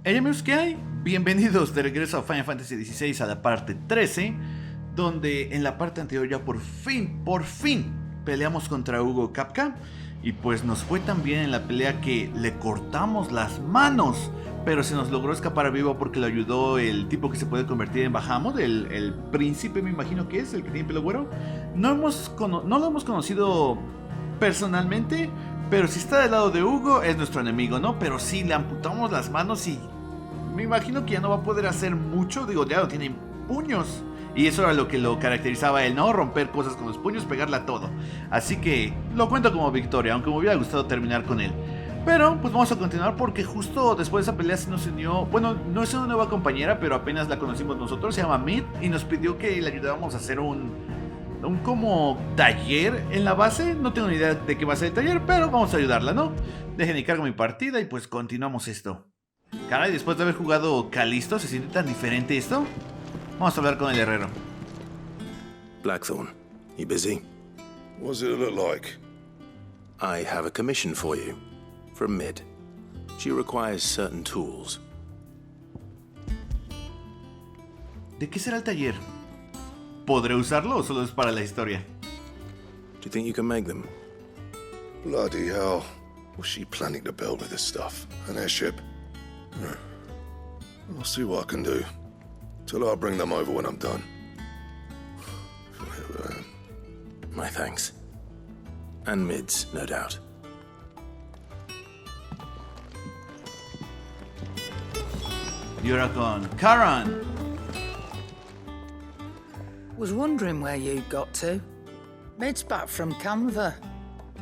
Hey amigos, ¿qué hay? Bienvenidos de regreso a Final Fantasy XVI a la parte 13, donde en la parte anterior ya por fin peleamos contra Hugo Capca. Y pues nos fue tan bien en la pelea que le cortamos las manos, pero se nos logró escapar vivo porque lo ayudó el tipo que se puede convertir en Bahamut, el príncipe me imagino que es, el que tiene pelo güero. No lo hemos conocido personalmente, pero si está del lado de Hugo es nuestro enemigo, ¿no? Pero sí, le amputamos las manos y me imagino que ya no va a poder hacer mucho. Digo, ya no tiene puños. Y eso era lo que lo caracterizaba a él, ¿no? Romper cosas con los puños, pegarle a todo. Así que lo cuento como victoria, aunque me hubiera gustado terminar con él. Pero pues vamos a continuar porque justo después de esa pelea se nos unió... Bueno, no es una nueva compañera, pero apenas la conocimos nosotros. Se llama Mid y nos pidió que le ayudáramos a hacer un como taller en la base. No tengo ni idea de qué va a ser el taller, pero vamos a ayudarla, ¿no? Dejen y cargo mi partida y pues continuamos esto. Caray, después de haber jugado Calisto, ¿se siente tan diferente esto? Vamos a hablar con el herrero. Blackthorn, you busy? What's it look like? I have a commission for you, from Mid. She requires certain tools. ¿De qué será el taller? ¿Podré usarlo o solo es para la historia? Do you think you can make them? Bloody hell. What's she planning to build with this stuff? An airship? I'll see what I can do. Tell her I'll bring them over when I'm done. My thanks. And Mid's, no doubt. Y ahora con Karan. Was wondering where you got to. Mid's back from Canva.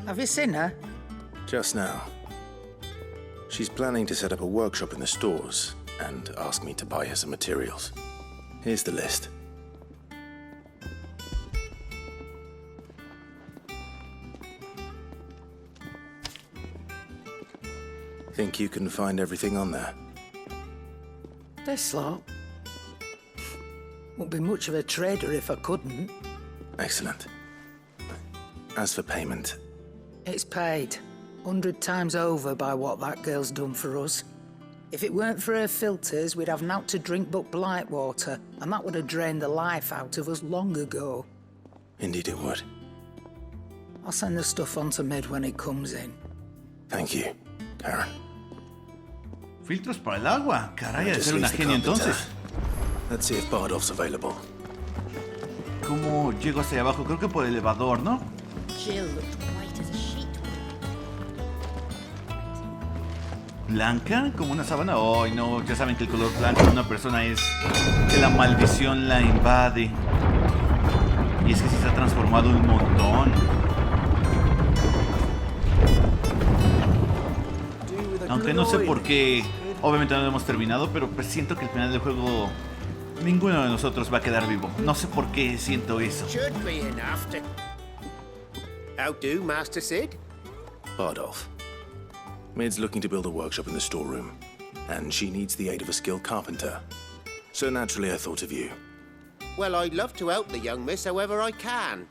Have you seen her? Just now. She's planning to set up a workshop in the stores and ask me to buy her some materials. Here's the list. Think you can find everything on there? This lot. Won't be much of a trader if I couldn't. Excellent. As for payment... It's paid 100 times over by what that girl's done for us. If it weren't for her filters, we'd have naught to drink but blight water, and that would have drained the life out of us long ago. Indeed it would. I'll send the stuff on to Mid when it comes in. Thank you, Karen. Filtros para el agua. Caray, ha de ser una genia entonces. Let's see if Bardolph's available. ¿Cómo llego hasta allá abajo? Creo que por el elevador, ¿no? Jill looked white as a sheet. ¿Blanca? ¿Como una sábana? Ay, no, ya saben que el color blanco de una persona es que la maldición la invade. Y es que sí se ha transformado un montón. Aunque no sé por qué, obviamente no lo hemos terminado, pero pues siento que al final del juego ninguno de nosotros va a quedar vivo. No sé por qué siento eso. Should be enough to... How do, Master Sid? Bardolph. Mid's looking to build a workshop in the storeroom, and she needs the aid of a skilled carpenter. So naturally I thought of you. Well, I'd love to help the young miss however I can.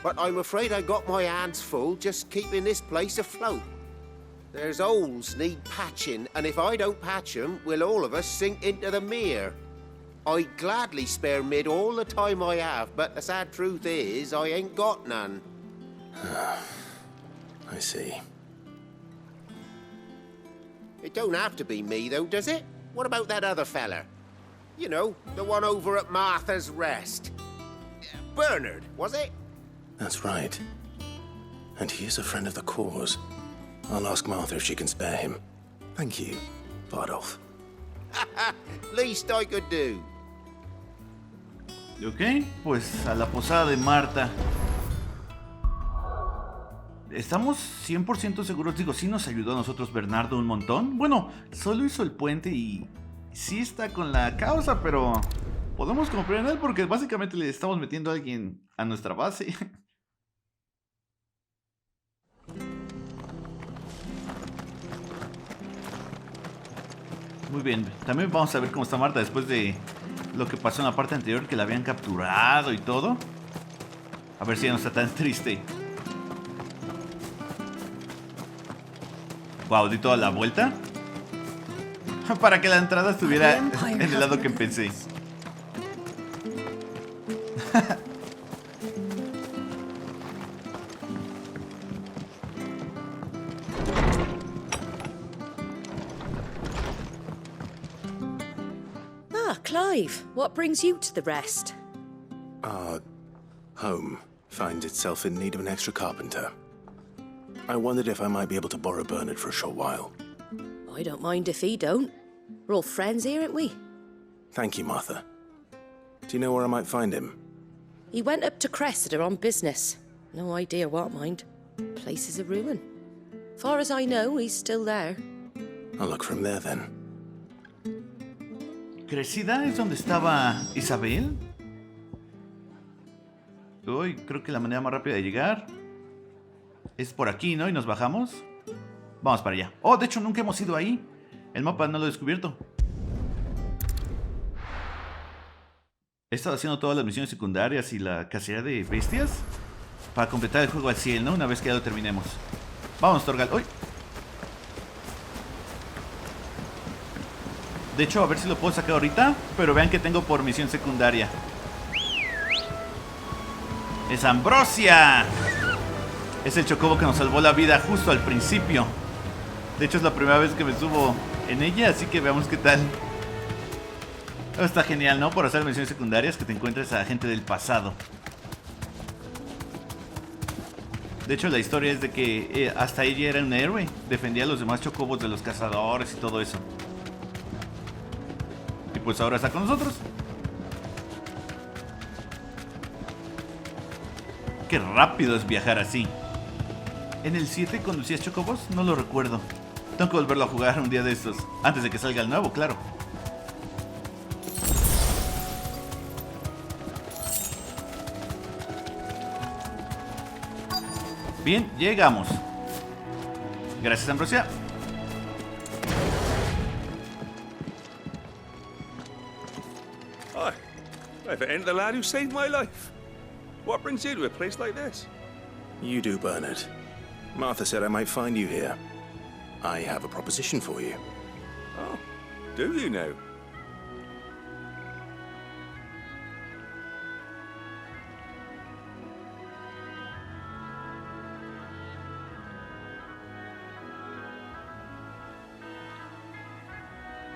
But I'm afraid I got my hands full just keeping this place afloat. There's holes need patching, and if I don't patch them, will all of us sink into the mere. I'd gladly spare Mid all the time I have, but the sad truth is, I ain't got none. I see. It don't have to be me, though, does it? What about that other fella? You know, the one over at Martha's Rest. Bernard, was it? That's right. And he is a friend of the cause. I'll ask Martha if she can spare him. Thank you, Bardolph. Least I could do. Ok, pues a la posada de Marta. ¿Estamos 100% seguros? Digo, sí nos ayudó a nosotros Bernardo un montón. Bueno, solo hizo el puente y sí está con la causa, pero podemos confiar en él porque básicamente le estamos metiendo a alguien a nuestra base. Muy bien, también vamos a ver cómo está Marta después de lo que pasó en la parte anterior, que la habían capturado y todo. A ver si ya no está tan triste. Wow, di toda la vuelta. Para que la entrada estuviera en el lado que empecé. Ah, Clive, what brings you to the rest? Home finds itself in need of an extra carpenter. I wondered if I might be able to borrow Bernard for a short while. I don't mind if he don't. We're all friends here, aren't we? Thank you, Martha. Do you know where I might find him? He went up to Cressida on business. No idea what, mind. Place is a ruin. Far as I know, he's still there. I'll look for him there then. ¿Crecida es donde estaba Isabel? Uy, creo que la manera más rápida de llegar es por aquí, ¿no? Y nos bajamos. Vamos para allá. Oh, de hecho nunca hemos ido ahí. El mapa no lo he descubierto. He estado haciendo todas las misiones secundarias y la cacería de bestias para completar el juego al 100, ¿no? Una vez que ya lo terminemos. Vamos, Torgal. ¡Uy! De hecho, a ver si lo puedo sacar ahorita. Pero vean que tengo por misión secundaria. ¡Es Ambrosia! Es el chocobo que nos salvó la vida justo al principio. De hecho, es la primera vez que me subo en ella, así que veamos qué tal. Está genial, ¿no? Por hacer misiones secundarias, que te encuentres a gente del pasado. De hecho, la historia es de que hasta ella era un héroe. Defendía a los demás chocobos de los cazadores y todo eso. Y pues ahora está con nosotros. Qué rápido es viajar así. ¿En el 7 conducías chocobos? No lo recuerdo. Tengo que volverlo a jugar un día de estos. Antes de que salga el nuevo, claro. Bien, llegamos. Gracias, Ambrosia. Hi. If it ain't the lad who saved my life. What brings you to a place like this? You do, Bernard. Martha said I might find you here. I have a proposition for you. Oh, do you now?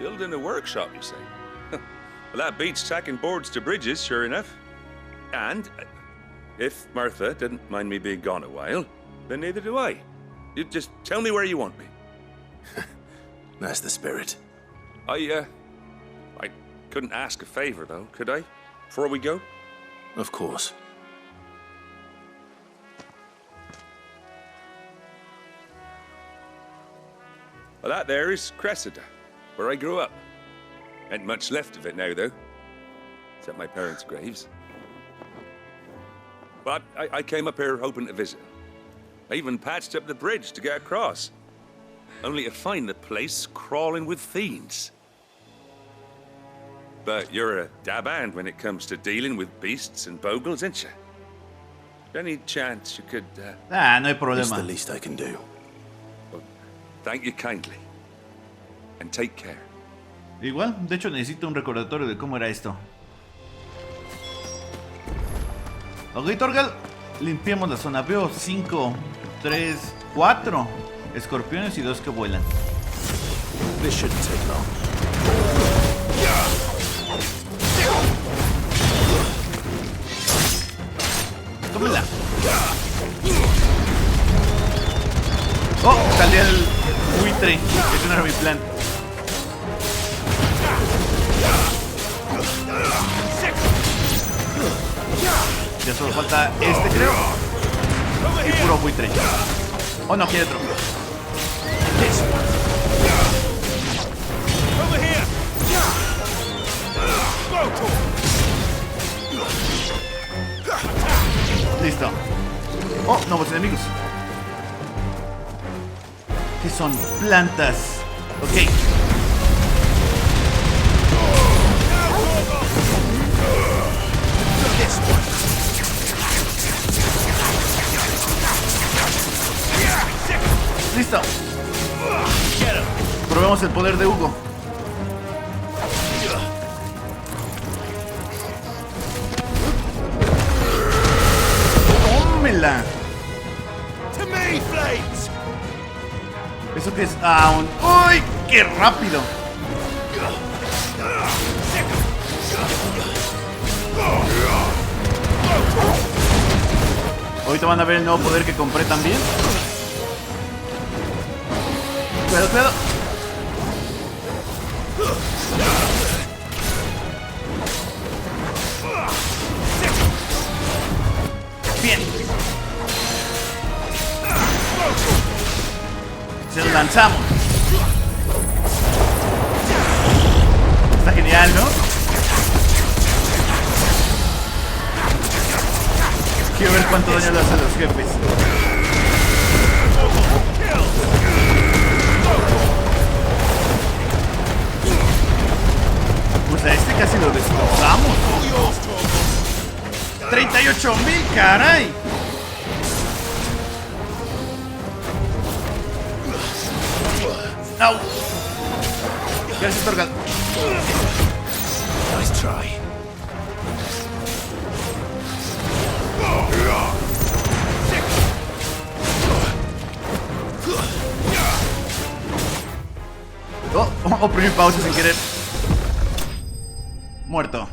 Building a workshop, you say? Well, that beats tacking boards to bridges, sure enough. And if Martha didn't mind me being gone a while, then neither do I. You just tell me where you want me. That's the spirit. I couldn't ask a favor, though, could I? Before we go? Of course. Well, that there is Cressida, where I grew up. Ain't much left of it now, though. Except my parents' graves. But I came up here hoping to visit. I even patched up the bridge to get across. Only to find the place crawling with fiends. But you're a dab hand when it comes to dealing with beasts and bogles, ain't you? Any chance you could... no hay It's problema. the least I can do. Well, thank you kindly. And take care. Igual, de hecho necesito un recordatorio de cómo era esto. Ok, Torgal, limpiemos la zona. Veo 5, 3, 4 escorpiones y 2 que vuelan. This shouldn't take long. ¡Tómala! ¡Oh! Salió el buitre. Ese no era mi plan. Ya solo falta este, creo. Y puro buitre. Oh, no, aquí hay otro. Listo. Oh, nuevos enemigos. ¿Qué son? Plantas. Ok. Listo. Probemos el poder de Hugo. ¡Tómela! To me, Flames! ¿Eso qué es? Ah, ¡Uy! ¡Qué rápido! Ahorita van a ver el nuevo poder que compré también. Cuidado, cuidado. Bien. Se lo lanzamos. Está genial, ¿no? Quiero ver cuánto daño le hacen los jefes. Pues a este casi lo destrozamos. 38,000, caray. ¡Au! Gracias, Torgal. Nice try. Oprimí pausa sin querer. Muerto.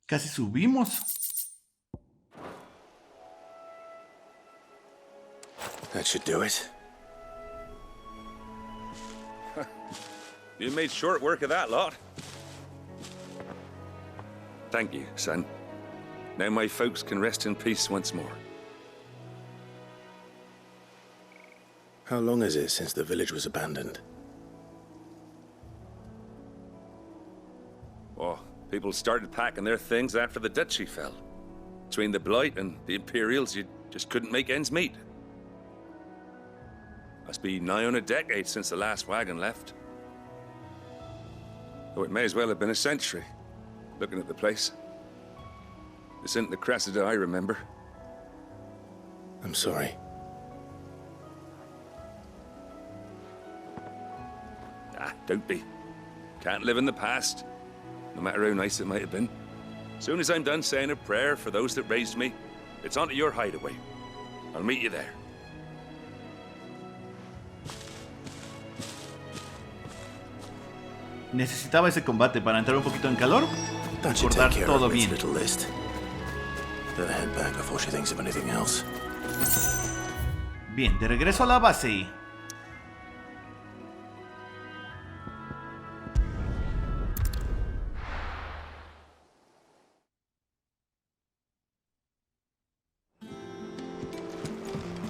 Casi subimos. That should do it. You made short work of that lot. Thank you, son. Now my folks can rest in peace once more. How long is it since the village was abandoned? Oh, people started packing their things after the duchy fell. Between the Blight and the Imperials, you just couldn't make ends meet. Must be nigh on a decade since the last wagon left. Though it may as well have been a century, looking at the place. This isn't the Cressida I remember. I'm sorry. Ah, don't be. Can't live in the past, no matter how nice it might have been. Soon as I'm done saying a prayer for those that raised me, it's on to your hideaway. I'll meet you there. Necesitaba ese combate para entrar un poquito en calor. That should Recordar take care todo of Mid's bien. little list. Better head back before she thinks of anything else. Bien, de regreso a la base.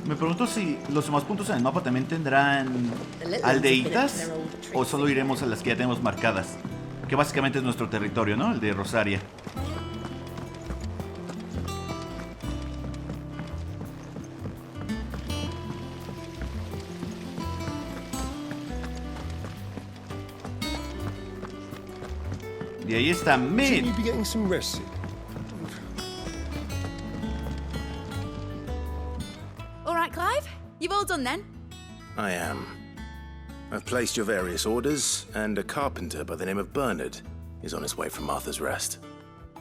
Me pregunto si los demás puntos en el mapa también tendrán aldeitas o solo iremos a las que ya tenemos marcadas. Que básicamente es nuestro territorio, ¿no? El de Rosaria. Y ahí está Mid. Shouldn't you be getting some rest? All right, Clive? You've all done then? I am. I've placed your various orders, and a carpenter by the name of Bernard is on his way from Martha's Rest.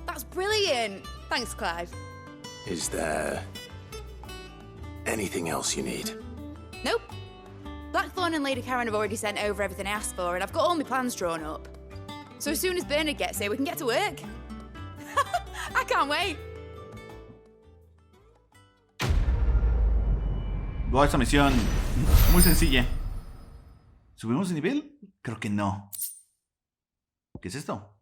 That's brilliant. Thanks, Clive. Is there anything else you need? Nope. Blackthorn and Lady Karen have already sent over everything I asked for, and I've got all my plans drawn up. So as soon as Bernard gets here, we can get to work. I can't wait. Wow, esta misión muy sencilla. ¿Subimos de nivel? Creo que no. ¿Qué es esto?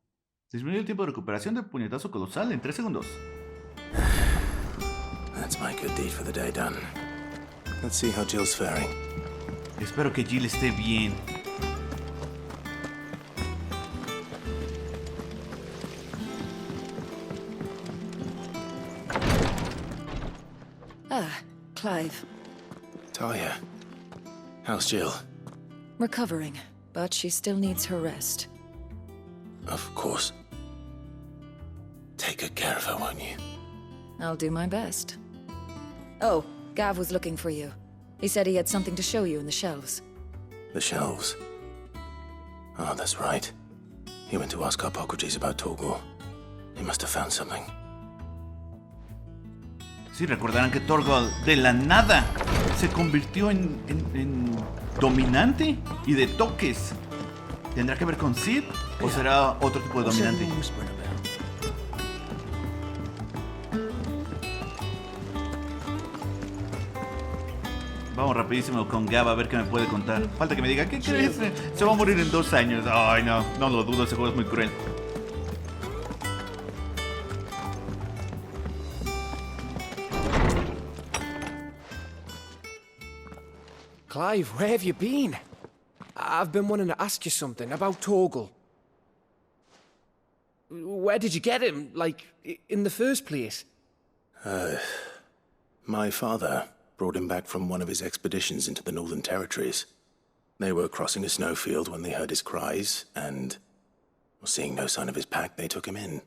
Disminuye el tiempo de recuperación de puñetazo colosal en 3 segundos. That's my good deed for the day done. Let's see how Jill's faring. Espero que Jill esté bien. Ah, Clive. Talia, how's Jill? Recovering, but she still needs her rest. Of course. Take good care of her, won't you? I'll do my best. Oh, Gav was looking for you. He said he had something to show you in the shelves. The shelves. Oh, that's right. He went to ask Hippocrates about Torgal. He must have found something. Sí, recordarán que Torgal de la nada se convirtió en dominante y de toques. ¿Tendrá que ver con Sid o será otro tipo de dominante? Vamos rapidísimo con Gab a ver qué me puede contar. Falta que me diga, ¿qué crees? Se va a morir en 2 años. Ay, no lo dudo, ese juego es muy cruel. Clive, where have you been? I've been wanting to ask you something about Torgal. Where did you get him, like, in the first place? My father brought him back from one of his expeditions into the Northern Territories. They were crossing a snowfield when they heard his cries, and, seeing no sign of his pack, they took him in.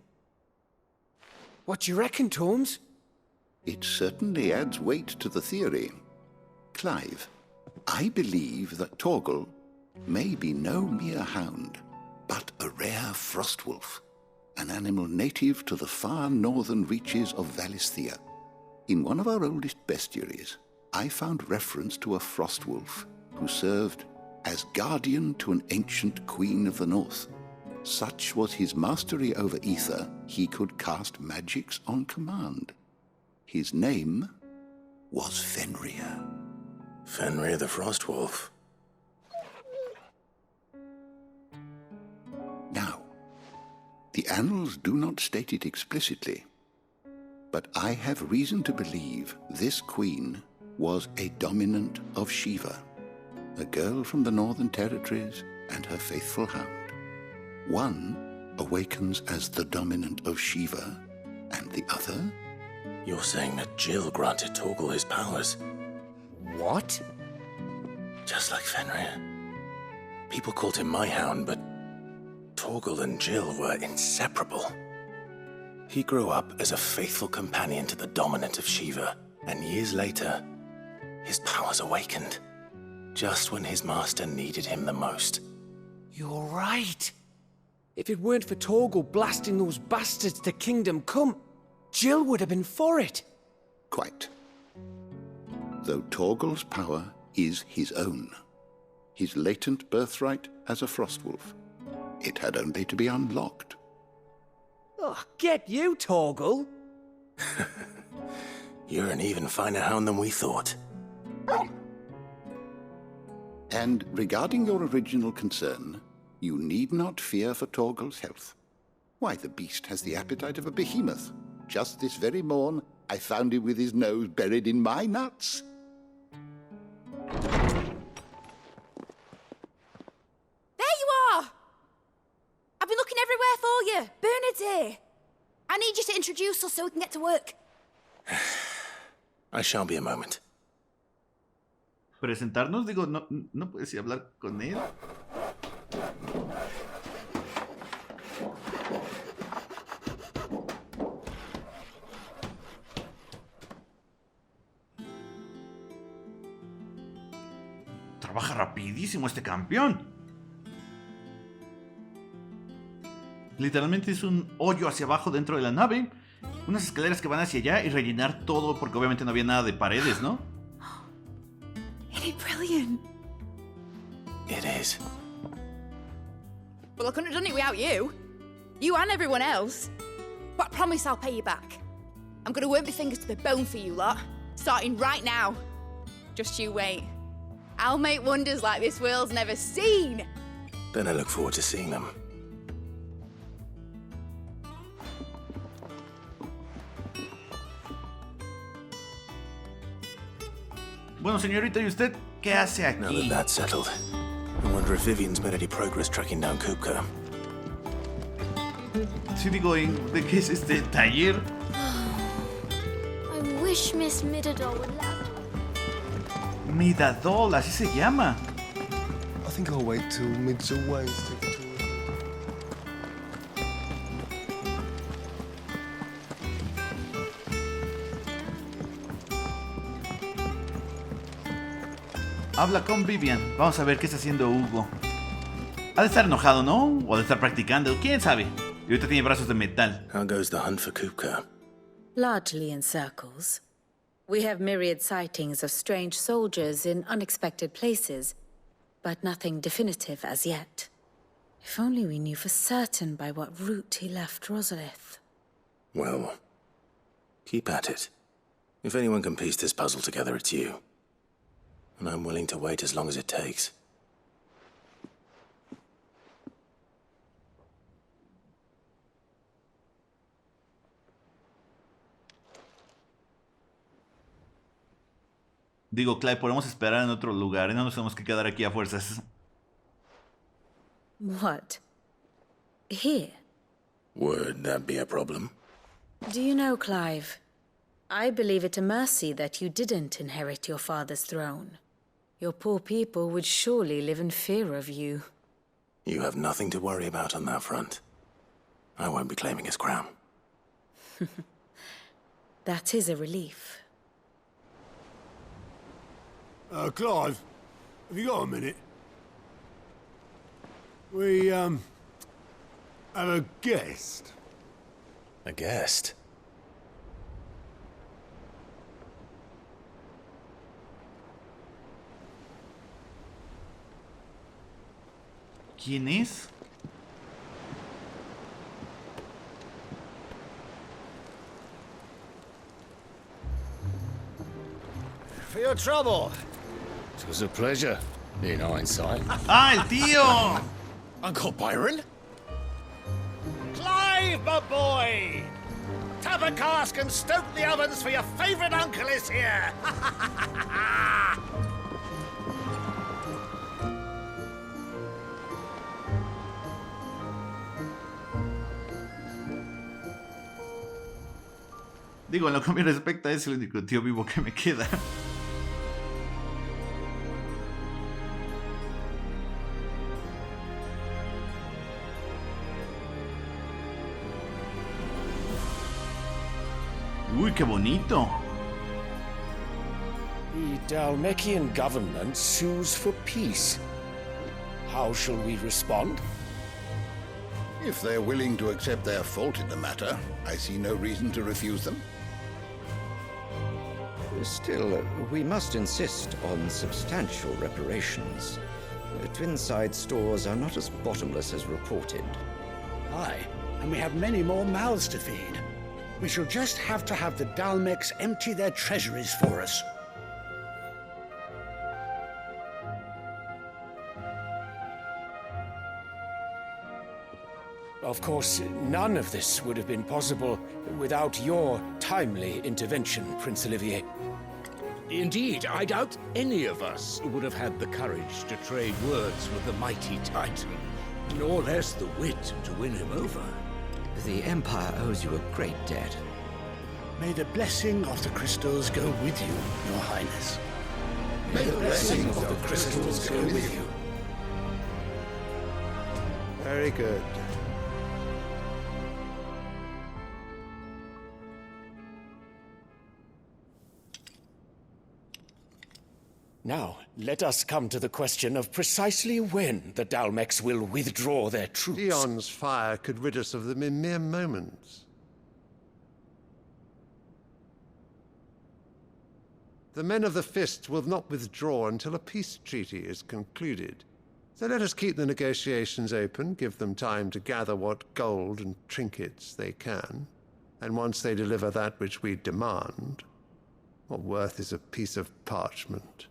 What do you reckon, Tomes? It certainly adds weight to the theory. Clive, I believe that Torgal may be no mere hound, but a rare frostwolf, an animal native to the far northern reaches of Valisthea. In one of our oldest bestiaries, I found reference to a frostwolf who served as guardian to an ancient queen of the north. Such was his mastery over ether, he could cast magics on command. His name was Fenrir. Fenrir the Frostwolf. Now, the annals do not state it explicitly, but I have reason to believe this queen was a dominant of Shiva, a girl from the Northern Territories and her faithful hound. One awakens as the dominant of Shiva, and the other? You're saying that Jill granted Torgal his powers? What? Just like Fenrir. People called him my hound, but Torgal and Jill were inseparable. He grew up as a faithful companion to the dominant of Shiva, and years later, his powers awakened, just when his master needed him the most. You're right. If it weren't for Torgal blasting those bastards to Kingdom Come, Jill would have been for it. Quite. Though Torgal's power is his own, his latent birthright as a frostwolf, it had only to be unlocked. Oh, get you, Torgal! You're an even finer hound than we thought. And regarding your original concern, you need not fear for Torgal's health. Why, the beast has the appetite of a behemoth. Just this very morn, I found him with his nose buried in my nuts. There you are! I've been looking everywhere for you. Bernard's here. I need you to introduce us so we can get to work. I shall be a moment. Presentarnos, digo, no puedes ir a hablar con él. Trabaja rapidísimo este campeón. Literalmente es un hoyo hacia abajo dentro de la nave, unas escaleras que van hacia allá y rellenar todo porque obviamente no había nada de paredes, ¿no? Isn't it brilliant? It is. Well, I couldn't have done it without you. You and everyone else. But I promise I'll pay you back. I'm gonna work my fingers to the bone for you lot, starting right now. Just you wait. I'll make wonders like this world's never seen. Then I look forward to seeing them. Bueno, señorita, ¿y usted qué hace Now that aquí? that's settled, I wonder if Vivian's made any progress tracking down Kupka. Sí, digo, ¿de qué es este taller? I wish Miss Midadol would laugh. Midadol, así se llama. I think I'll wait till Mid's away to take a tour. Habla con Vivian. Vamos a ver qué está haciendo Hugo. Ha de estar enojado, ¿no? O de estar practicando, quién sabe. Y ahorita tiene brazos de metal. How goes the hunt for Kupka? Largely in circles. We have myriad sightings of strange soldiers in unexpected places, but nothing definitive as yet. If only we knew for certain by what route he left Rosalith. Well, keep at it. If anyone can piece this puzzle together, it's you. And I'm willing to wait as long as it takes. Digo, Clive, podemos esperar en otro lugar, no nos tenemos que quedar aquí a fuerzas. What? Here? Would that be a problem? Do you know, Clive, I believe it a mercy that you didn't inherit your father's throne. Your poor people would surely live in fear of you. You have nothing to worry about on that front. I won't be claiming his crown. That is a relief. Clive, have you got a minute? We, have a guest. A guest? ¿Quién es? For your trouble. It was a pleasure, in hindsight. ¡Ah, el tío! Uncle Byron? Clive, my boy! Tap a cask and stoke the ovens for your favourite uncle is here! Digo, en lo que me respecta es el único tío vivo que me queda. Uy, qué bonito. The Dalmekian government sues for peace. How shall we respond? If they're willing to accept their fault in the matter, I see no reason to refuse them. Still, we must insist on substantial reparations. Twinside stores are not as bottomless as reported. Aye, and we have many more mouths to feed. We shall just have to have the Dalmecs empty their treasuries for us. Of course, none of this would have been possible without your timely intervention, Prince Olivier. Indeed, I doubt any of us would have had the courage to trade words with the mighty Titan, nor less the wit to win him over. The Empire owes you a great debt. May the blessing of the crystals go with you, Your Highness. May the blessing of the crystals go with you. Very good. Now, let us come to the question of precisely when the Dalmecs will withdraw their troops. Dion's fire could rid us of them in mere moments. The men of the Fist will not withdraw until a peace treaty is concluded. So let us keep the negotiations open, give them time to gather what gold and trinkets they can, and once they deliver that which we demand, what worth is a piece of parchment?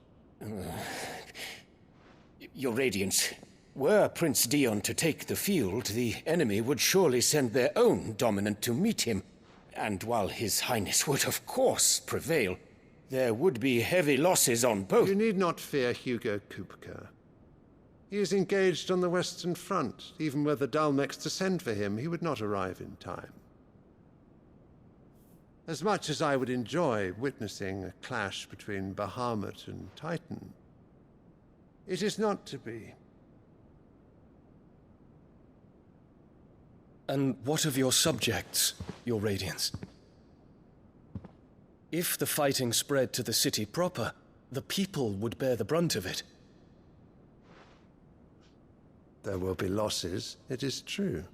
Your Radiance, were Prince Dion to take the field, the enemy would surely send their own dominant to meet him. And while His Highness would of course prevail, there would be heavy losses on both. You need not fear Hugo Kupka. He is engaged on the Western Front. Even were the Dalmecs to send for him, he would not arrive in time. As much as I would enjoy witnessing a clash between Bahamut and Titan, it is not to be. And what of your subjects, Your Radiance? If the fighting spread to the city proper, the people would bear the brunt of it. There will be losses, it is true.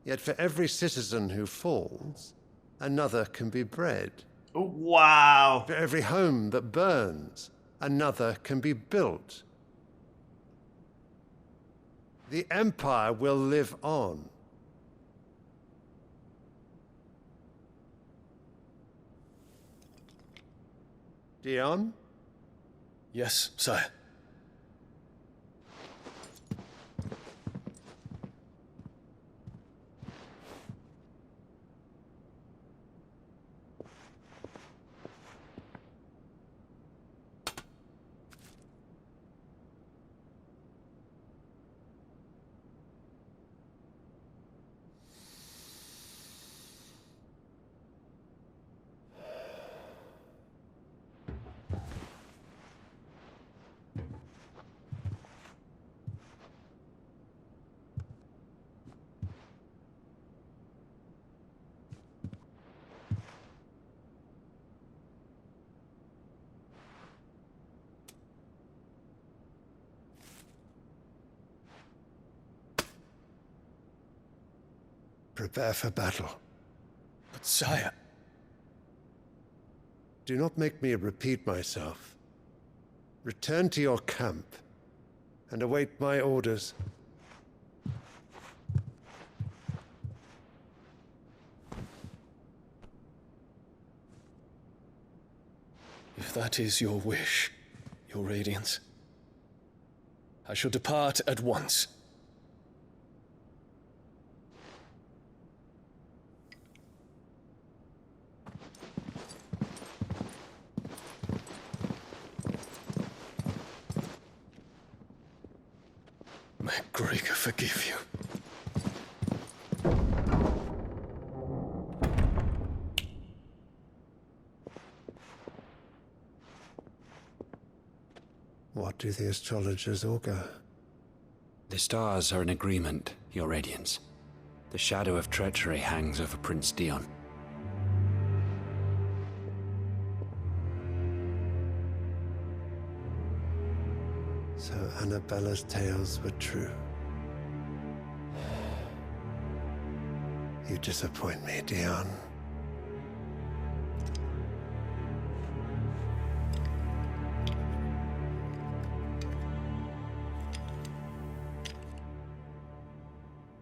Yet for every citizen who falls, another can be bred. Wow! For every home that burns, another can be built. The Empire will live on. Dion? Yes, sire. Prepare for battle. But sire... Do not make me repeat myself. Return to your camp and await my orders. If that is your wish, Your Radiance, I shall depart at once. May Gregor forgive you. What do the astrologers augur? The stars are in agreement, Your Radiance. The shadow of treachery hangs over Prince Dion. So Annabella's tales were true. You disappoint me, Dion.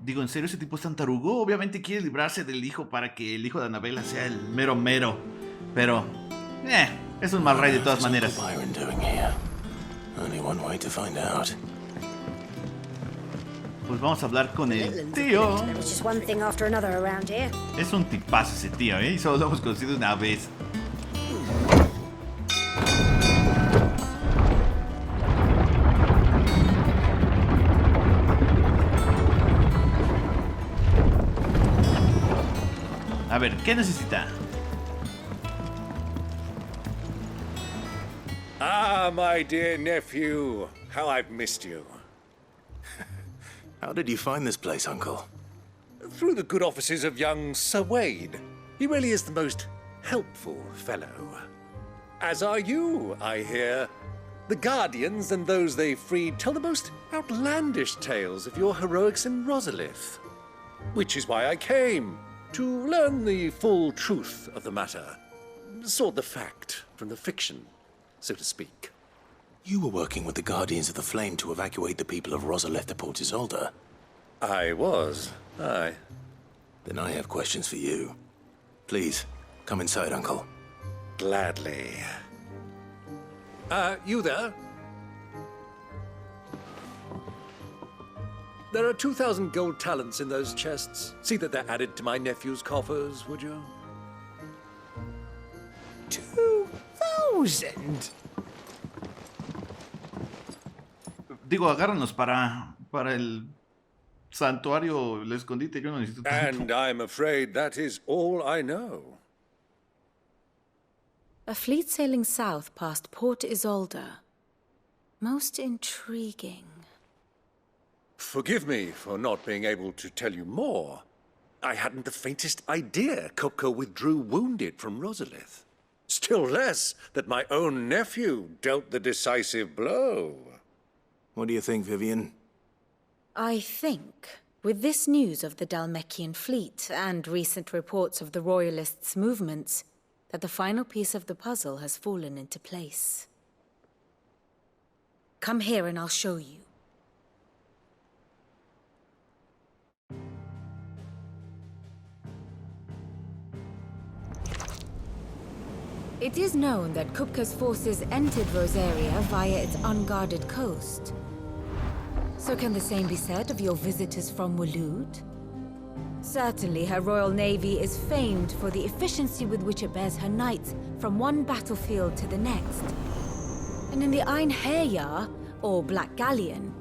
Digo, ¿en serio ese tipo es tan tarugo? Obviamente quiere librarse del hijo para que el hijo de Annabella sea el mero mero. Pero, es un mal rey de todas maneras. Pues vamos a hablar con el tío. Es un tipazo ese tío, y solo lo hemos conocido una vez. A ver, ¿qué necesita? Ah, my dear nephew. How I've missed you. How did you find this place, Uncle? Through the good offices of young Sir Wade. He really is the most helpful fellow. As are you, I hear. The Guardians and those they freed tell the most outlandish tales of your heroics in Rosalith. Which is why I came. To learn the full truth of the matter. Sort the fact from the fiction, so to speak. You were working with the Guardians of the Flame to evacuate the people of Rosalith to Port Isolde. I was, aye. Then I have questions for you. Please, come inside, Uncle. Gladly. You there? There are 2,000 gold talents in those chests. See that they're added to my nephew's coffers, would you? 2,000? Digo, agárranos para el santuario, el escondite. Yo no necesito tanto. And I'm afraid that is all I know. A fleet sailing south past Port Isolde. Most intriguing. Forgive me for not being able to tell you more. I hadn't the faintest idea Kopko withdrew wounded from Rosalith. Still less that my own nephew dealt the decisive blow. What do you think, Vivian? I think, with this news of the Dalmekian fleet and recent reports of the Royalists' movements, that the final piece of the puzzle has fallen into place. Come here and I'll show you. It is known that Kupka's forces entered Rosaria via its unguarded coast. So can the same be said of your visitors from Waloed? Certainly, her royal navy is famed for the efficiency with which it bears her knights from one battlefield to the next. And in the Einherjar, or Black Galleon,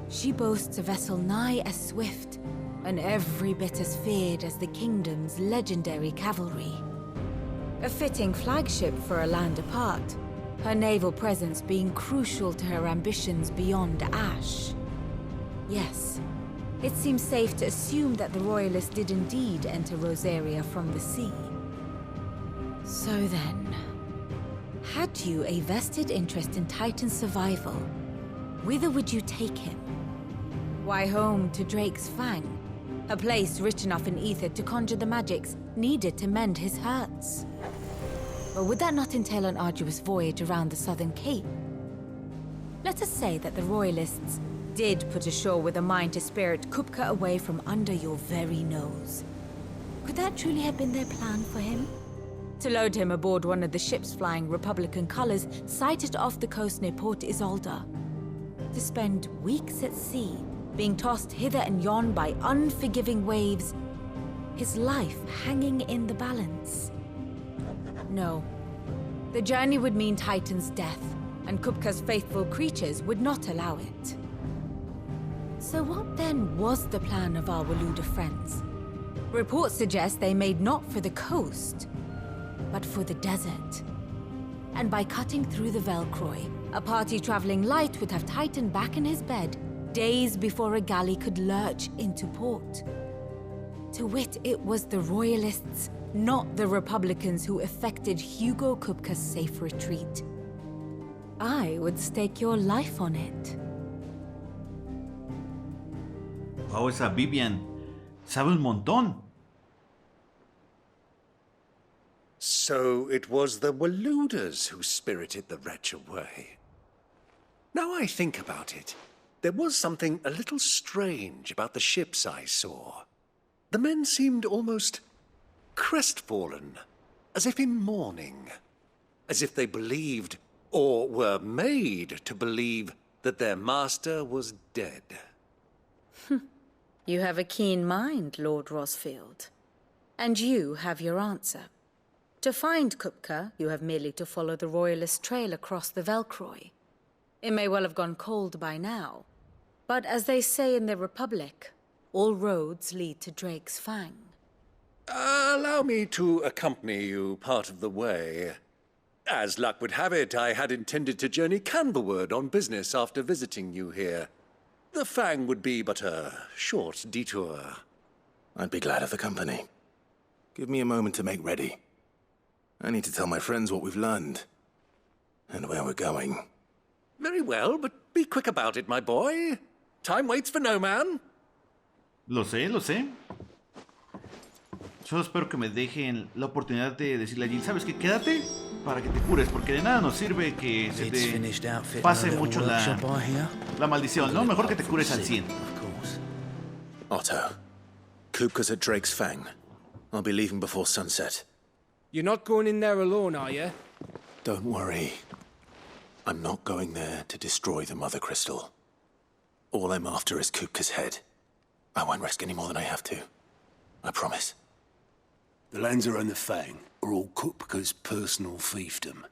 she boasts a vessel nigh as swift and every bit as feared as the kingdom's legendary cavalry. A fitting flagship for a land apart, her naval presence being crucial to her ambitions beyond Ash. Yes, it seems safe to assume that the Royalists did indeed enter Rosaria from the sea. So then, had you a vested interest in Titan's survival, whither would you take him? Why, home to Drake's Fang, a place rich enough in ether to conjure the magics needed to mend his hurts. Or would that not entail an arduous voyage around the southern cape? Let us say that the Royalists did put ashore with a mind to spirit Kupka away from under your very nose. Could that truly have been their plan for him? To load him aboard one of the ships flying Republican colors sighted off the coast near Port Isolde. To spend weeks at sea, being tossed hither and yon by unforgiving waves, his life hanging in the balance. No. The journey would mean Titan's death, and Kupka's faithful creatures would not allow it. So what then was the plan of our Waluda friends? Reports suggest they made not for the coast, but for the desert. And by cutting through the Velcroy, a party traveling light would have Titan back in his bed days before a galley could lurch into port. To wit, it was the Royalists, not the Republicans, who effected Hugo Kupka's safe retreat. I would stake your life on it. Wow, esa Vivian sabe un montón. So it was the Waludas who spirited the wretch away. Now I think about it, there was something a little strange about the ships I saw. The men seemed almost crestfallen, as if in mourning, as if they believed, or were made to believe, that their master was dead. You have a keen mind, Lord Rosfield. And you have your answer. To find Kupka, you have merely to follow the Royalist trail across the Velcroy. It may well have gone cold by now, but as they say in the Republic, all roads lead to Drake's Fang. Allow me to accompany you part of the way. As luck would have it, I had intended to journey Canberward on business after visiting you here. The Fang would be but a short detour. I'd be glad of the company. Give me a moment to make ready. I need to tell my friends what we've learned. And where we're going. Very well, but be quick about it, my boy. Time waits for no man. Lo sé, lo sé. Solo espero que me dejen la oportunidad de decirle a Jill, ¿sabes qué? Quédate para que te cures, porque de nada nos sirve que se te pase mucho la maldición, ¿no? Mejor que te cures al 100. Otto, Kupka's at Drake's Fang. I'll be leaving before sunset. You're not going in there alone, are you? Don't worry. I'm not going there to destroy the Mother Crystal. All I'm after is Kupka's head. I won't risk any more than I have to. I promise. The Lanza and the Fang are all Kupka's personal fiefdom.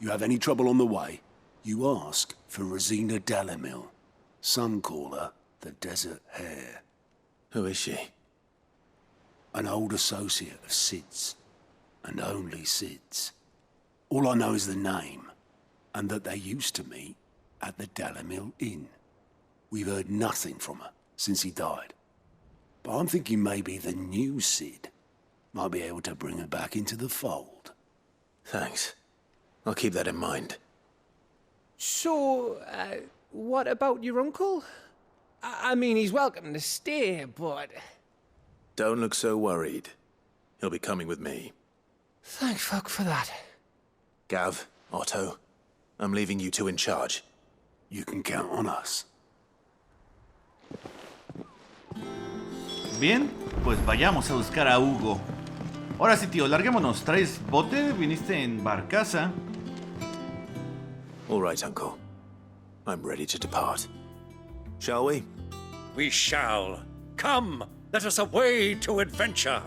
You have any trouble on the way, you ask for Rosina Dalamil. Some call her the Desert Hare. Who is she? An old associate of Sid's, and only Sid's. All I know is the name, and that they used to meet at the Dalamil Inn. We've heard nothing from her since he died. But I'm thinking maybe the new Sid might be able to bring her back into the fold. Thanks. I'll keep that in mind. So, what about your uncle? I mean, he's welcome to stay, but... Don't look so worried. He'll be coming with me. Thank fuck for that. Gav, Otto, I'm leaving you two in charge. You can count on us. Bien, pues vayamos a buscar a Hugo. Ahora sí, tío, larguémonos. ¿Traes bote? ¿Viniste en barcaza? All right, Uncle. I'm ready to depart. Shall we? We shall. Come, let us away to adventure.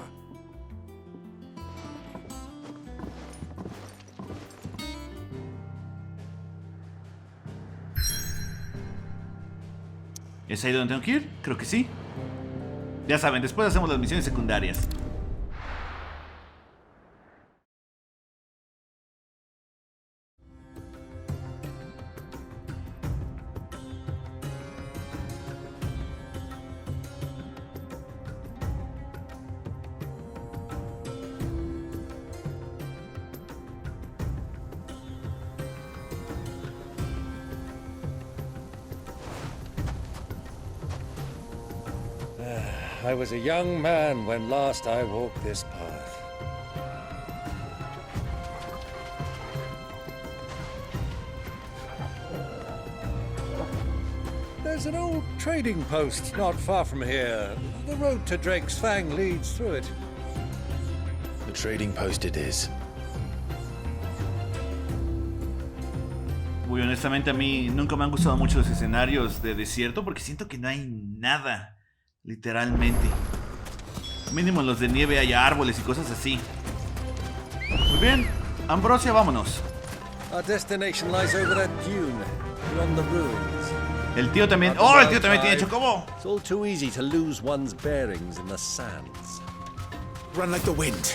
¿Es ahí donde tengo que ir? Creo que sí. Ya saben, después hacemos las misiones secundarias. I was a young man when last I walked this path. There's an old trading post not far from here. The road to Drake's Fang leads through it. The trading post it is. Muy honestamente, a mí nunca me han gustado mucho los escenarios de desierto porque siento que no hay nada. Literalmente. Mínimo en los de nieve hay árboles y cosas así. Muy bien, Ambrosia, vámonos. Our destination lies over that dune, beyond the ruins. El tío también. ¡Oh, el tío también tiene chocobo! It's all too easy to lose one's bearings in the sands. Run like the wind.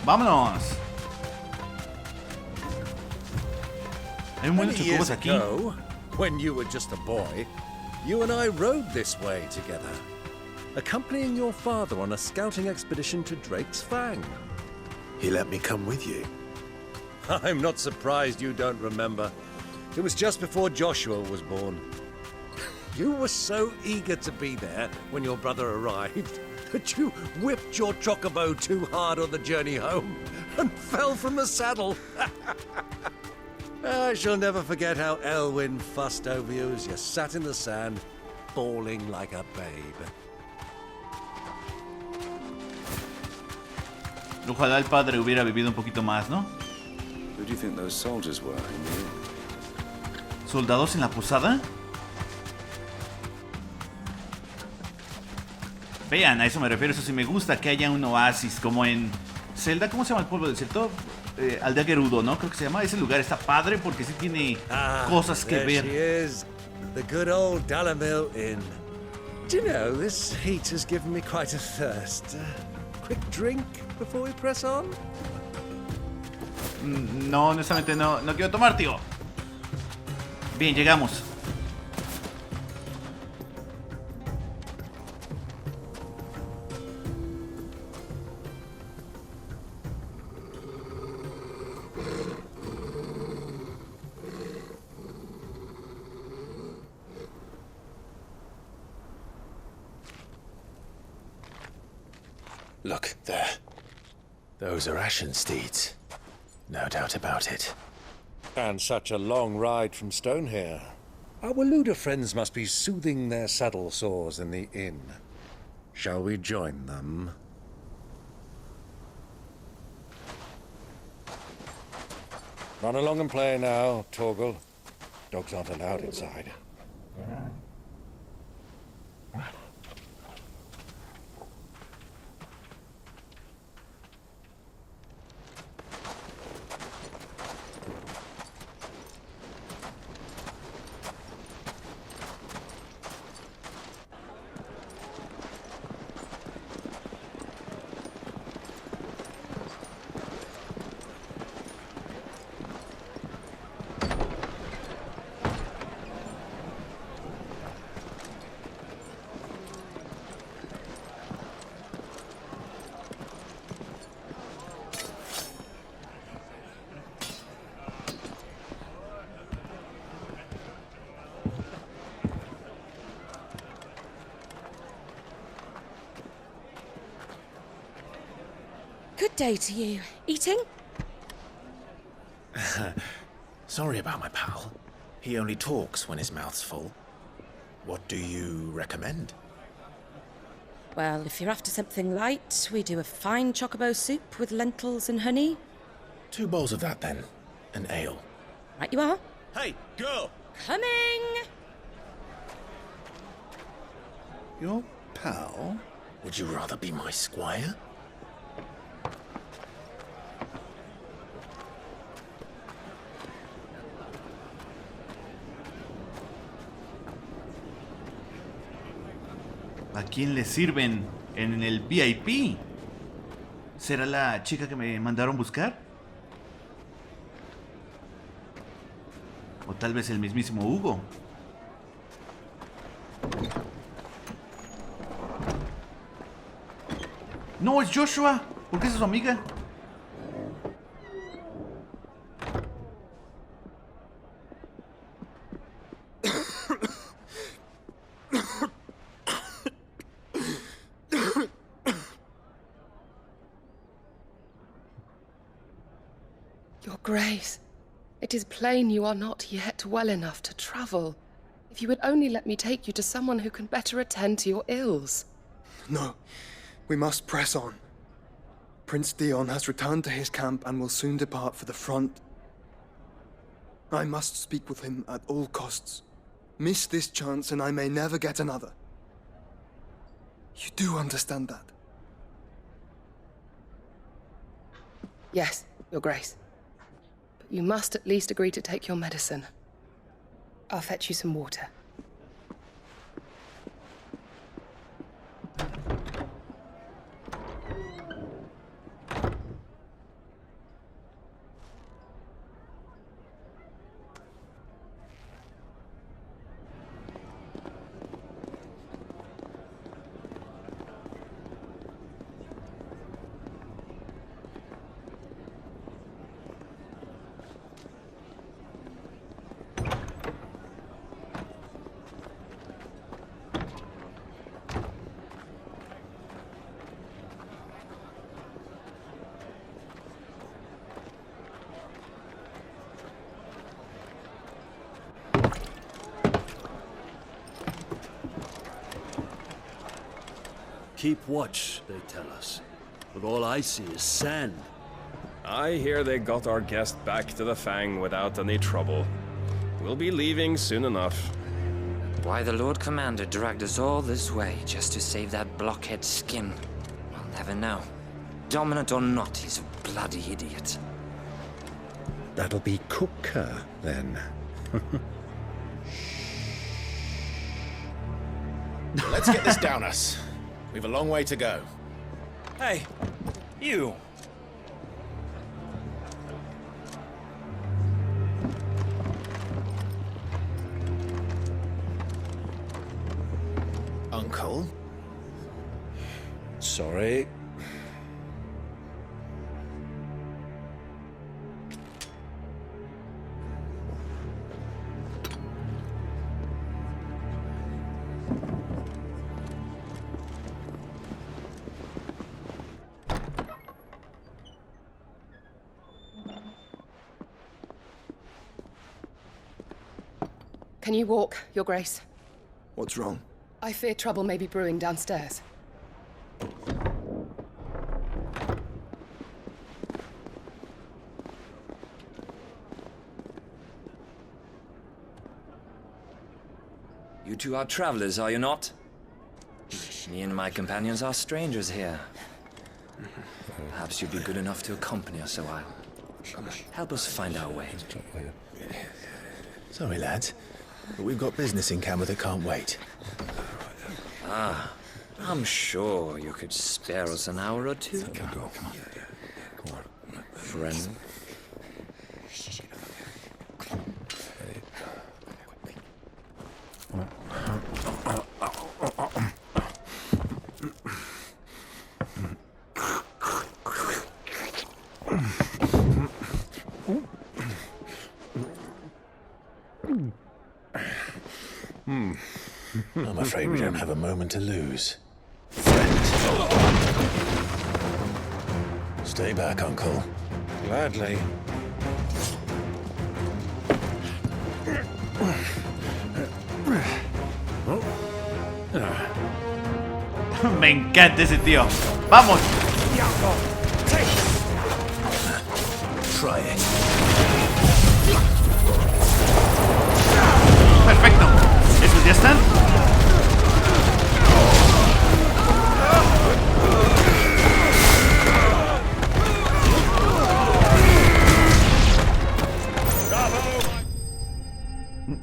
Vámonos. Hay muchos chocobos aquí. Ago, when you were just a boy, you and I rode this way together, accompanying your father on a scouting expedition to Drake's Fang. He let me come with you. I'm not surprised you don't remember. It was just before Joshua was born. You were so eager to be there when your brother arrived that you whipped your chocobo too hard on the journey home and fell from the saddle. I shall never forget how Elwyn fussed over you as you sat in the sand, bawling like a babe. Ojalá el padre hubiera vivido un poquito más, ¿no? Who do you think those soldiers were? ¿Soldados en la posada? Vean, a eso me refiero. Eso sí me gusta, que haya un oasis como en Zelda. ¿Cómo se llama el pueblo del desierto? Aldea Gerudo, ¿no? Creo que se llama. Ese lugar está padre porque sí tiene cosas que ver. She is, the good old Dalamil Inn. Do you know, this heat has given me quite a thirst. Quick drink before we press on? No, honestamente no quiero tomar, tío. Bien, llegamos. Look, there. Those are Ashen steeds. No doubt about it. And such a long ride from Stonehere. Our Luda friends must be soothing their saddle sores in the inn. Shall we join them? Run along and play now, Torgal. Dogs aren't allowed inside. Good day to you. Eating? Sorry about my pal. He only talks when his mouth's full. What do you recommend? Well, if you're after something light, we do a fine chocobo soup with lentils and honey. 2 bowls of that, then. An ale. Right you are. Hey, girl! Coming! Your pal? Would you rather be my squire? ¿A quién le sirven en el VIP? ¿Será la chica que me mandaron buscar? O tal vez el mismísimo Hugo. No, es Joshua. ¿Por qué es su amiga? Your Grace, it is plain you are not yet well enough to travel. If you would only let me take you to someone who can better attend to your ills. No, we must press on. Prince Dion has returned to his camp and will soon depart for the front. I must speak with him at all costs. Miss this chance and I may never get another. You do understand that? Yes, Your Grace. But you must at least agree to take your medicine. I'll fetch you some water. Keep watch, they tell us. But all I see is sand. I hear they got our guest back to the Fang without any trouble. We'll be leaving soon enough. Why the Lord Commander dragged us all this way just to save that blockhead skin, I'll never know. Dominant or not, he's a bloody idiot. That'll be Cooker, then. Let's get this down us. We've a long way to go. Hey, you! Uncle? Sorry. Can you walk, Your Grace? What's wrong? I fear trouble may be brewing downstairs. You two are travelers, are you not? Me and my companions are strangers here. Perhaps you'd be good enough to accompany us a while. Help us find our way. Sorry, lads, but we've got business in camera that can't wait. Ah, I'm sure you could spare us an hour or two. Come on. Friend. I'm afraid we don't have a moment to lose. Stay back, Uncle. Gladly. Me encanta ese tío. ¡Vamos! Try it. Perfecto. ¿Esos ya están?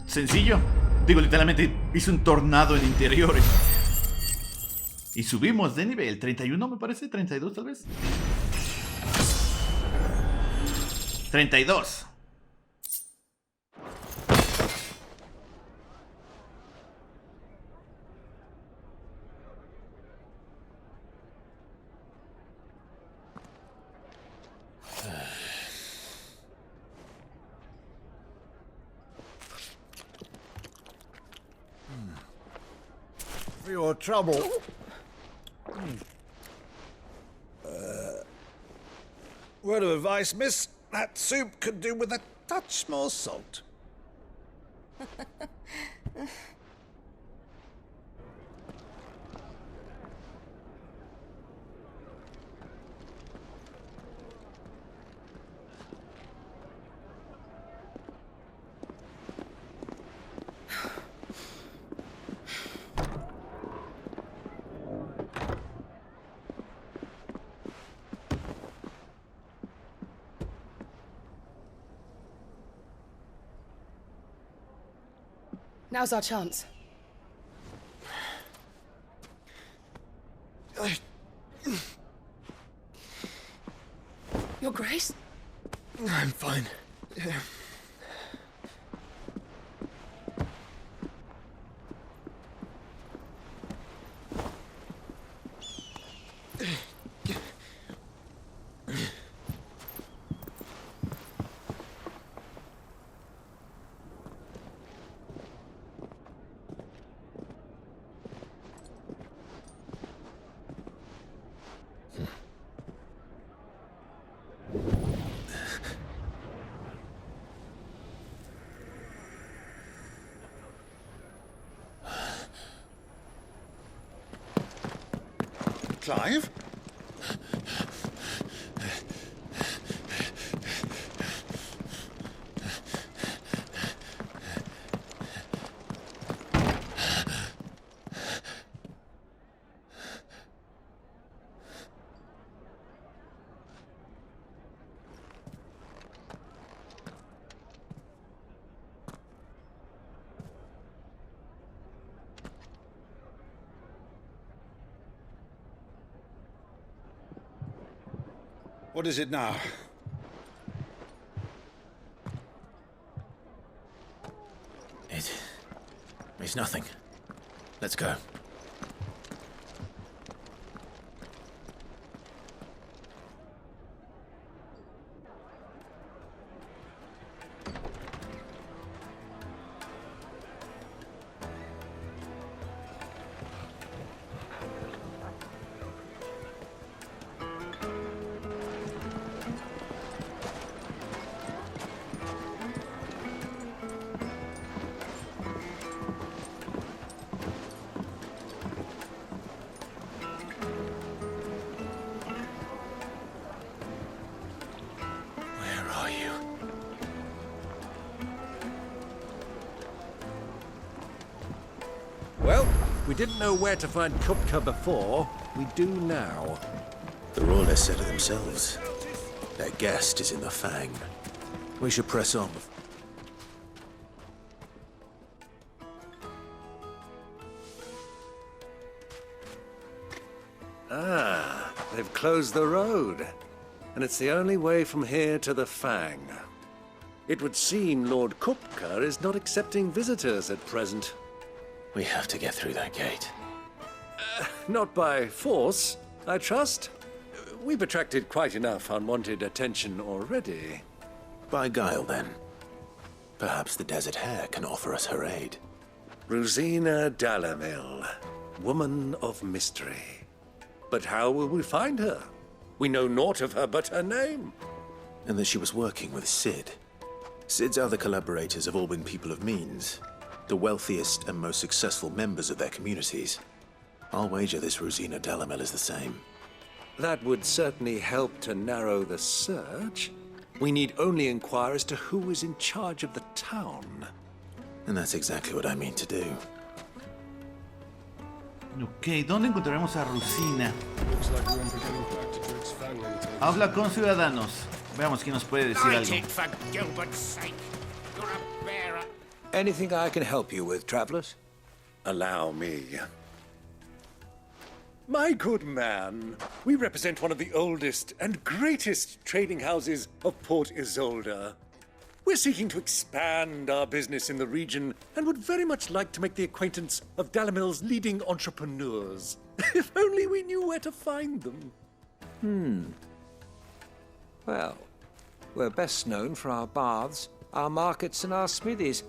Sencillo. Digo, literalmente hice un tornado en interiores. Y subimos de nivel 31, me parece, 32 tal vez. 32. For your trouble. Word of advice, miss. That soup could do with a touch more salt. Now's our chance. Your Grace? I'm fine. Clive? What is it now? It's nothing. Let's go. Well, we didn't know where to find Kupka before. We do now. The royalists said it themselves. Their guest is in the Fang. We should press on. Ah, they've closed the road. And it's the only way from here to the Fang. It would seem Lord Kupka is not accepting visitors at present. We have to get through that gate. Not by force, I trust. We've attracted quite enough unwanted attention already. By guile, then. Perhaps the Desert Hare can offer us her aid. Rosina Dalamil, woman of mystery. But how will we find her? We know naught of her but her name. And that she was working with Sid. Sid's other collaborators have all been people of means, the wealthiest and most successful members of their communities. I'll wager this Rosina Delamel is the same. That would certainly help to narrow the search. We need only inquire as to who is in charge of the town. And that's exactly what I mean to do. Ok, ¿dónde encontraremos a Rosina? Habla con ciudadanos. Veamos quién nos puede decir algo. Anything I can help you with, travelers? Allow me. My good man, we represent one of the oldest and greatest trading houses of Port Isolde. We're seeking to expand our business in the region and would very much like to make the acquaintance of Dalamel's leading entrepreneurs. If only we knew where to find them. Well, we're best known for our baths, our markets, and our smithies.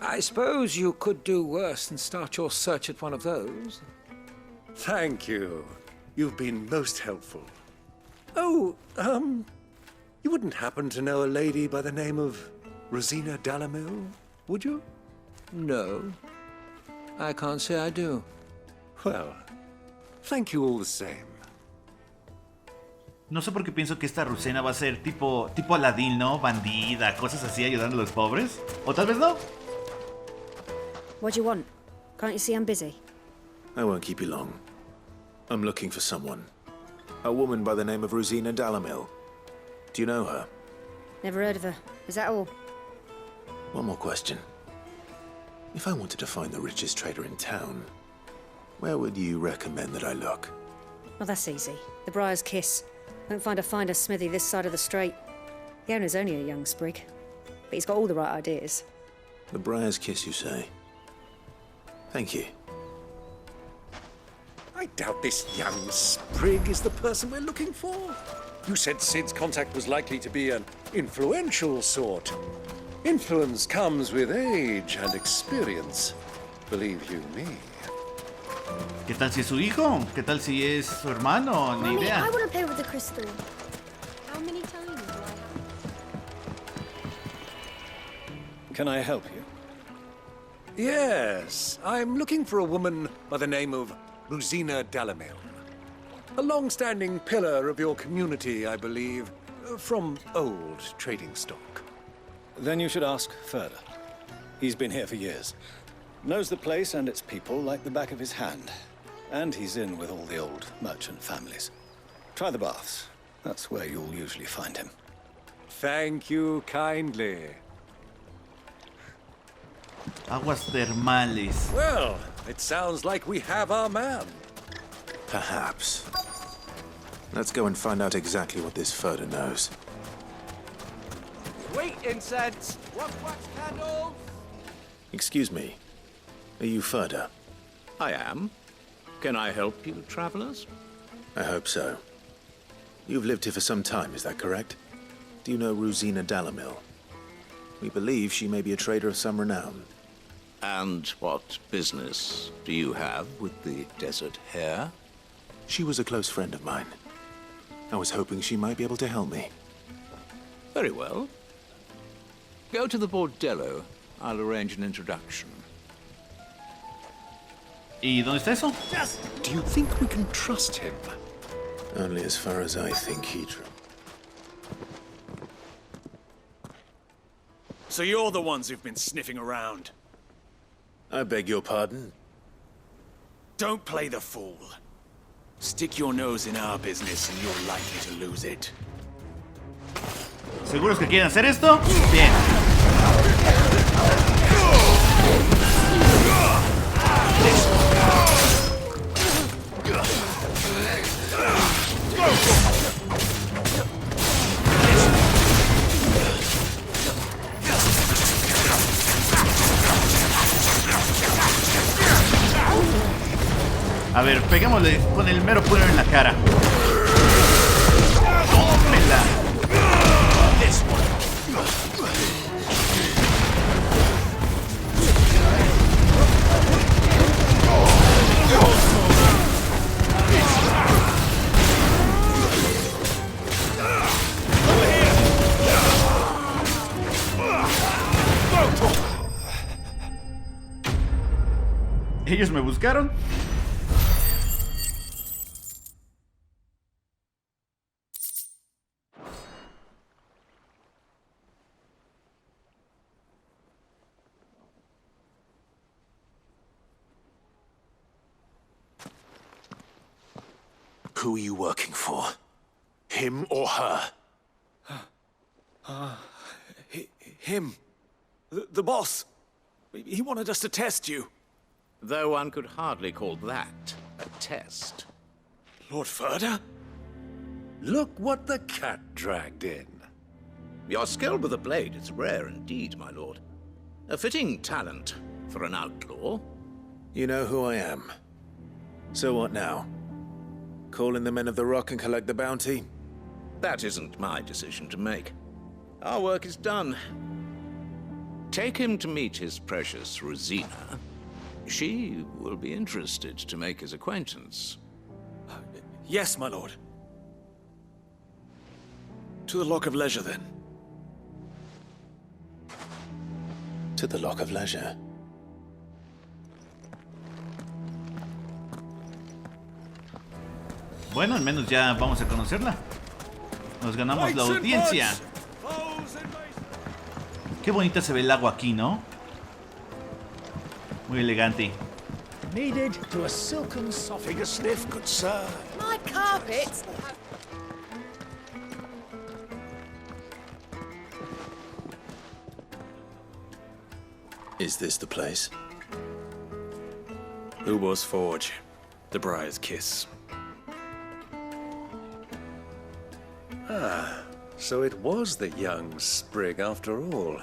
I suppose you could do worse than start your search at one of those. Thank you. You've been most helpful. Oh, you wouldn't happen to know a lady by the name of Rosina Delamel, would you? No, I can't say I do. Well, thank you all the same. No sé por qué pienso que esta Rosina va a ser tipo Aladdin, ¿no? Bandida, cosas así, ayudando a los pobres. O tal vez no. What do you want? Can't you see I'm busy? I won't keep you long. I'm looking for someone. A woman by the name of Rosina Delamel. Do you know her? Never heard of her. Is that all? One more question. If I wanted to find the richest trader in town, where would you recommend that I look? Well, that's easy. The Briar's Kiss. Won't find a finer smithy this side of the strait. The owner's only a young sprig, but he's got all the right ideas. The Briar's Kiss, you say? Thank you. I doubt this young sprig is the person we're looking for. You said Sid's contact was likely to be an influential sort. Influence comes with age and experience, believe you me. ¿Qué tal si es su hijo? ¿Qué tal si es su hermano? Ni Mommy, idea. I want to play with the crystal. How many times do I have? Can I help you? Yes, I'm looking for a woman by the name of Rosina Delamel. A long-standing pillar of your community, I believe, from old trading stock. Then you should ask further. He's been here for years. Knows the place and its people like the back of his hand. And he's in with all the old merchant families. Try the baths. That's where you'll usually find him. Thank you kindly. Aguas termales. Well, it sounds like we have our man. Perhaps. Let's go and find out exactly what this Furder knows. Sweet incense! Wax candles! Excuse me. Are you Furder? I am. Can I help you, travelers? I hope so. You've lived here for some time, is that correct? Do you know Rosina Delamel? We believe she may be a trader of some renown. And what business do you have with the desert hare? She was a close friend of mine. I was hoping she might be able to help me. Very well. Go to the bordello. I'll arrange an introduction. ¿Y dónde está eso? Do you think we can trust him? Only as far as I think he... So you're the ones who've been sniffing around? I beg your pardon? Don't play the fool. Stick your nose in our business and you're likely to lose it. ¿Seguros que quieren hacer esto? Bien. A ver, peguémosle con el mero puño en la cara. ¡Tómela! Ellos me buscaron. Who are you working for? Him or her? Him. The boss. He wanted us to test you. Though one could hardly call that a test. Lord Ferda? Look what the cat dragged in. Your skill with the blade is rare indeed, my lord. A fitting talent for an outlaw. You know who I am. So what now? Call in the Men of the Rock and collect the bounty? That isn't my decision to make. Our work is done. Take him to meet his precious Rosina. She will be interested to make his acquaintance. Yes, my lord. To the Lock of Leisure, then. To the Lock of Leisure. Bueno, al menos ya vamos a conocerla. Nos ganamos la audiencia. Qué bonita se ve el agua aquí, ¿no? Muy elegante. Needed to a silken soffing a sniff, good sir. My carpets. Is this the place? Ubor's Forge. The Briar's Kiss. Ah, so it was the young sprig after all.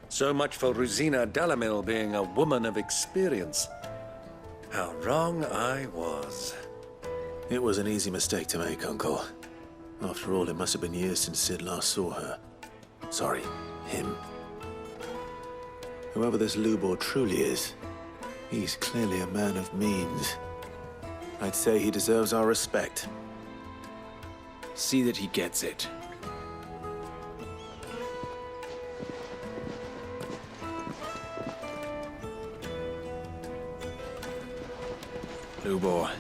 So much for Rosina Delamil being a woman of experience. How wrong I was. It was an easy mistake to make, Uncle. After all, it must have been years since Sid last saw her. Sorry, him. Whoever this Lubor truly is, he's clearly a man of means. I'd say he deserves our respect. See that he gets it. Lubor,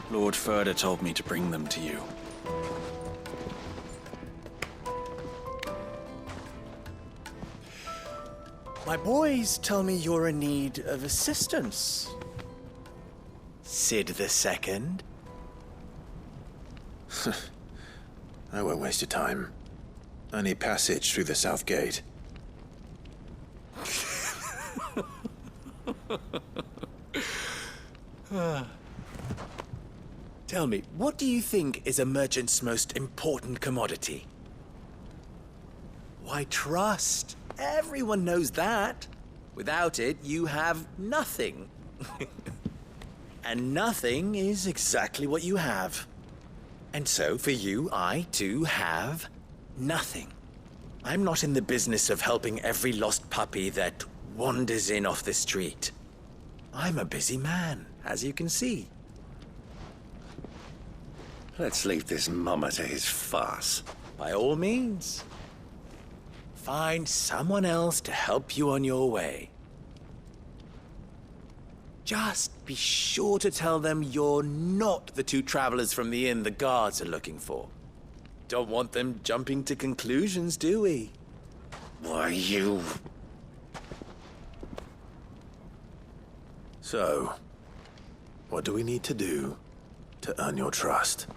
Lord Ferda told me to bring them to you. My boys tell me you're in need of assistance. Sid the Second? I won't waste your time. I need passage through the south gate. Tell me, what do you think is a merchant's most important commodity? Why, trust. Everyone knows that. Without it, you have nothing. And nothing is exactly what you have. And so, for you, I, too, have nothing. I'm not in the business of helping every lost puppy that wanders in off the street. I'm a busy man, as you can see. Let's leave this mummer to his farce. By all means. Find someone else to help you on your way. Just be sure to tell them you're not the two travelers from the inn the guards are looking for. Don't want them jumping to conclusions, do we? Why, you... So, what do we need to do to earn your trust?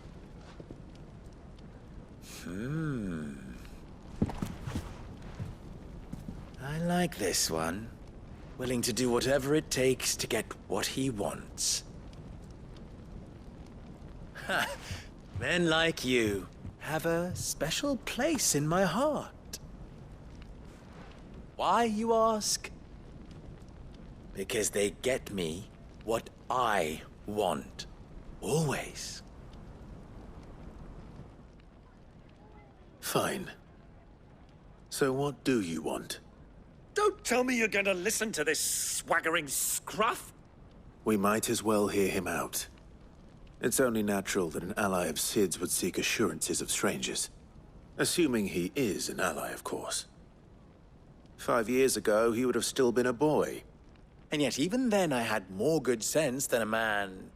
I like this one. Willing to do whatever it takes to get what he wants. Ha! Men like you have a special place in my heart. Why, you ask? Because they get me what I want. Always. Fine. So what do you want? Don't tell me you're going to listen to this swaggering scruff. We might as well hear him out. It's only natural that an ally of Sid's would seek assurances of strangers. Assuming he is an ally, of course. 5 years ago, he would have still been a boy. And yet even then I had more good sense than a man,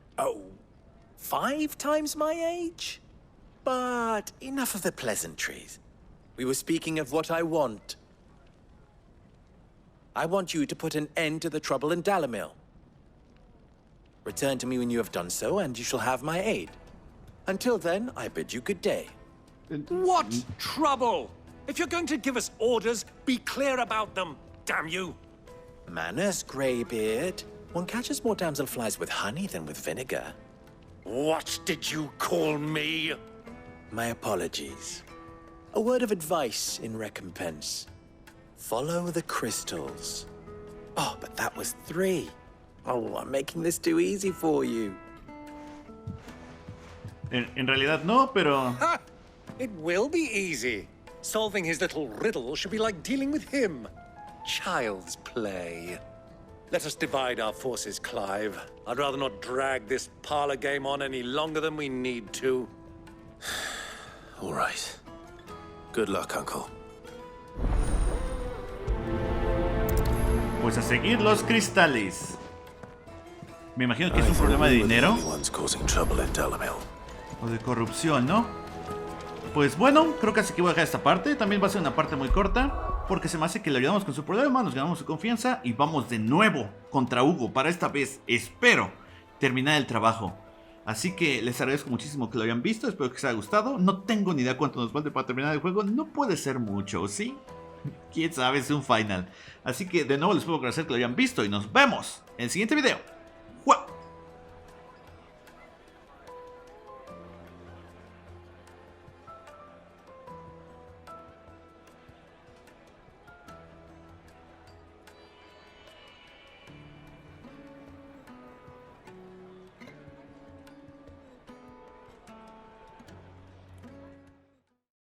5 times my age? But enough of the pleasantries. We were speaking of what I want. I want you to put an end to the trouble in Dalamil. Return to me when you have done so, and you shall have my aid. Until then, I bid you good day. What trouble? If you're going to give us orders, be clear about them, damn you! Manners, Greybeard. One catches more damselflies with honey than with vinegar. What did you call me? My apologies. A word of advice in recompense. Follow the crystals. Oh, but that was 3. Oh, I'm making this too easy for you. En realidad no, pero... Ha! It will be easy. Solving his little riddle should be like dealing with him. Child's play. Let us divide our forces, Clive. I'd rather not drag this parlor game on any longer than we need to. All right. Good luck, Uncle. Pues a seguir los cristales. Me imagino que es un problema de dinero. O de corrupción, ¿no? Pues bueno, creo que así que voy a dejar esta parte. También va a ser una parte muy corta, porque se me hace que le ayudamos con su problema, nos ganamos su confianza y vamos de nuevo contra Hugo. Para esta vez, espero terminar el trabajo. Así que les agradezco muchísimo que lo hayan visto, espero que les haya gustado. No tengo ni idea cuánto nos falta para terminar el juego, no puede ser mucho, ¿sí? Quién sabe, es un final. Así que de nuevo les puedo agradecer que lo hayan visto y nos vemos en el siguiente video.